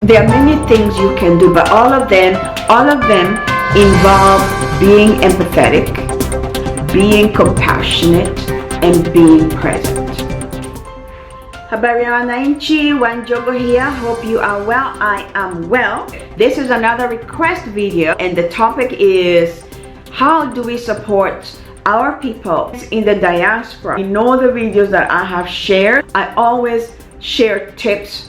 There are many things you can do, but all of them involve being empathetic, being compassionate, and being present. Habari ya wananchi, Wanjogo here. Hope you are well. I am well. This is another request video, and the topic is how do we support our people in the diaspora. You know the videos that I have shared. I always share tips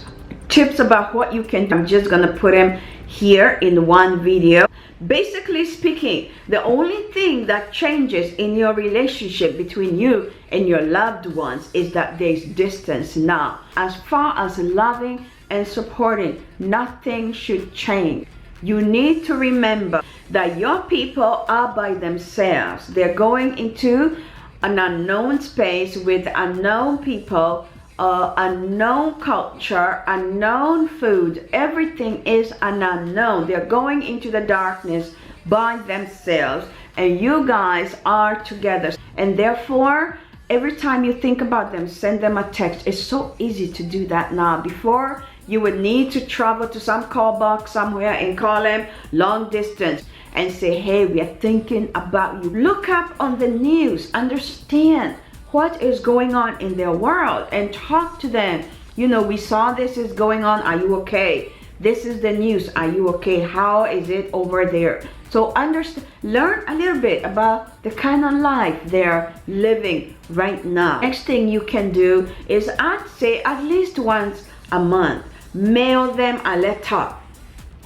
about what you can do. I'm just gonna put them here in one video. Basically speaking, the only thing that changes in your relationship between you and your loved ones is that there's distance now. As far as loving and supporting, nothing should change. You need to remember that your people are by themselves. They're going into an unknown space with unknown people, unknown culture, unknown food. Everything is an unknown. They're going into the darkness by themselves, and you guys are together. And therefore, every time you think about them, send them a text. It's so easy to do that now. Before, you would need to travel to some call box somewhere and call them long distance and say, hey, we are thinking about you. Look up on the news, understand what is going on in their world, and talk to them. You know, we saw this is going on. Are you okay? This is the news. Are you okay? How is it over there? So understand, learn a little bit about the kind of life they're living right now. Next thing you can do is, I'd say at least once a month, mail them a letter.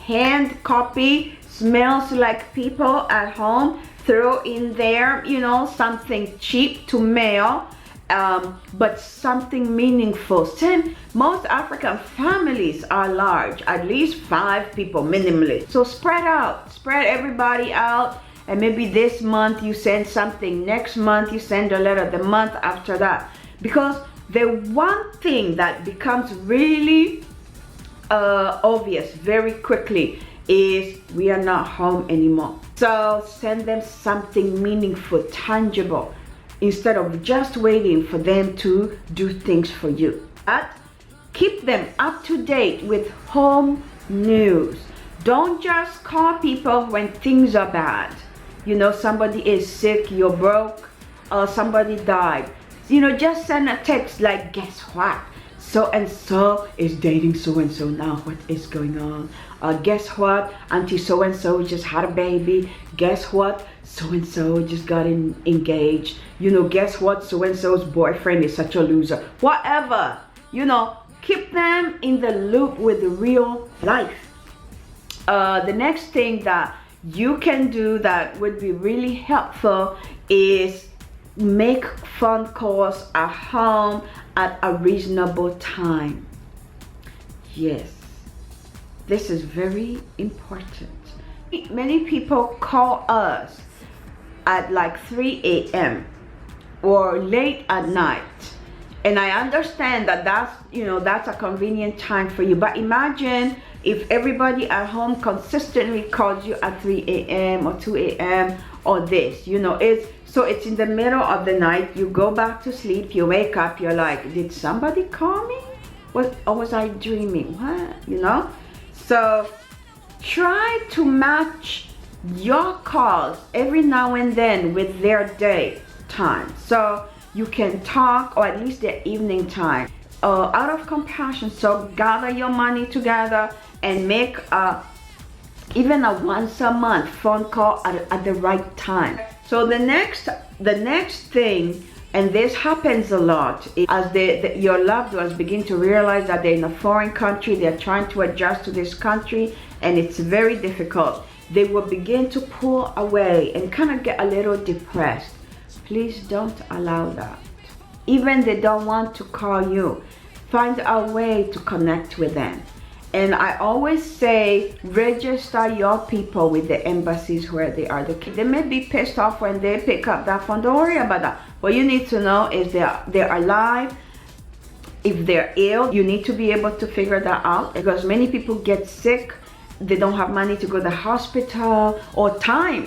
Hand copy, smells like people at home. Throw in there, you know, something cheap to mail, but something meaningful. Most African families are large, at least 5 people minimally. So spread everybody out, and maybe this month you send something, next month you send a letter, the month after that. Because the one thing that becomes really obvious very quickly is we are not home anymore. So send them something meaningful, tangible, instead of just waiting for them to do things for you. But keep them up to date with home news. Don't just call people when things are bad. You know, somebody is sick, you're broke, or somebody died. You know, just send a text like, guess what? So and so is dating so and so now. What is going on? Guess what? Auntie so and so just had a baby. Guess what? So and so just got engaged. You know, guess what? So and so's boyfriend is such a loser. Whatever. You know, keep them in the loop with the real life. The next thing that you can do that would be really helpful is make phone calls at home at a reasonable time. Yes, this is very important. Many people call us at like 3 a.m. or late at night, and I understand that that's a convenient time for you. But imagine if everybody at home consistently calls you at 3 a.m. or 2 a.m. or this, you know, it's in the middle of the night, you go back to sleep, you wake up, you're like, did somebody call me? Or was I dreaming? What? You know? So try to match your calls every now and then with their day time, so you can talk, or at least their evening time, out of compassion. So gather your money together and make even a once a month phone call at the right time. So the next thing, and this happens a lot, is as your loved ones begin to realize that they're in a foreign country, they're trying to adjust to this country, and it's very difficult. They will begin to pull away and kind of get a little depressed. Please don't allow that. Even they don't want to call you, find a way to connect with them. And I always say, register your people with the embassies where they are. They may be pissed off when they pick up that phone. Don't worry about that. What you need to know is they're alive. If they're ill, you need to be able to figure that out, because many people get sick. They don't have money to go to the hospital, or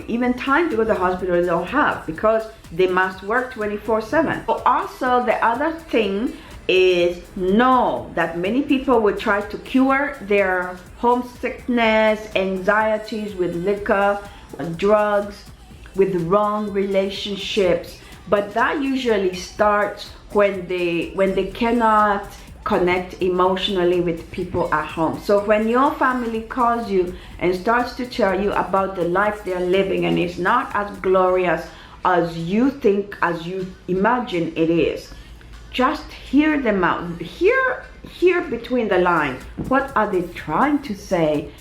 even time to go to the hospital they don't have, because they must work 24/7. Also, the other thing is know that many people will try to cure their homesickness, anxieties with liquor, drugs, with wrong relationships, but that usually starts when they cannot connect emotionally with people at home. So when your family calls you and starts to tell you about the life they're living and it's not as glorious as you think, as you imagine it is, just hear them out. Hear between the lines. What are they trying to say?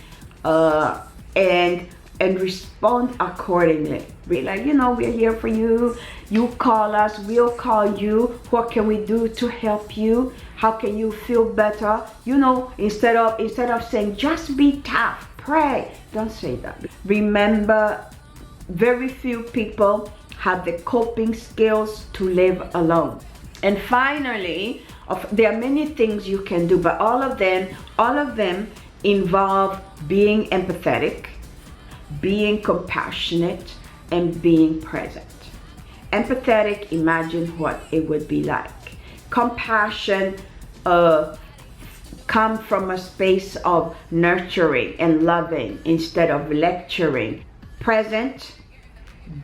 And respond accordingly. Be like, we're here for you. You call us, we'll call you. What can we do to help you? How can you feel better? Instead of saying just be tough, pray. Don't say that. Remember, very few people have the coping skills to live alone. And finally, there are many things you can do, but all of them involve being empathetic, being compassionate, and being present. Empathetic, imagine what it would be like. Compassion come from a space of nurturing and loving instead of lecturing. Present,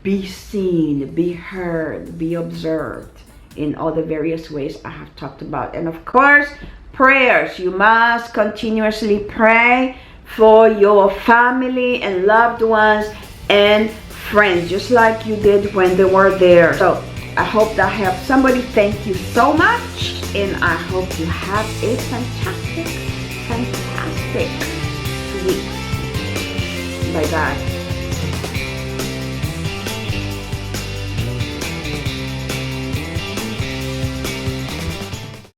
be seen, be heard, be observed in all the various ways I have talked about. And of course, prayers. You must continuously pray for your family and loved ones and friends, just like you did when they were there. So I hope that helped somebody. Thank you so much, and I hope you have a fantastic week. Bye bye.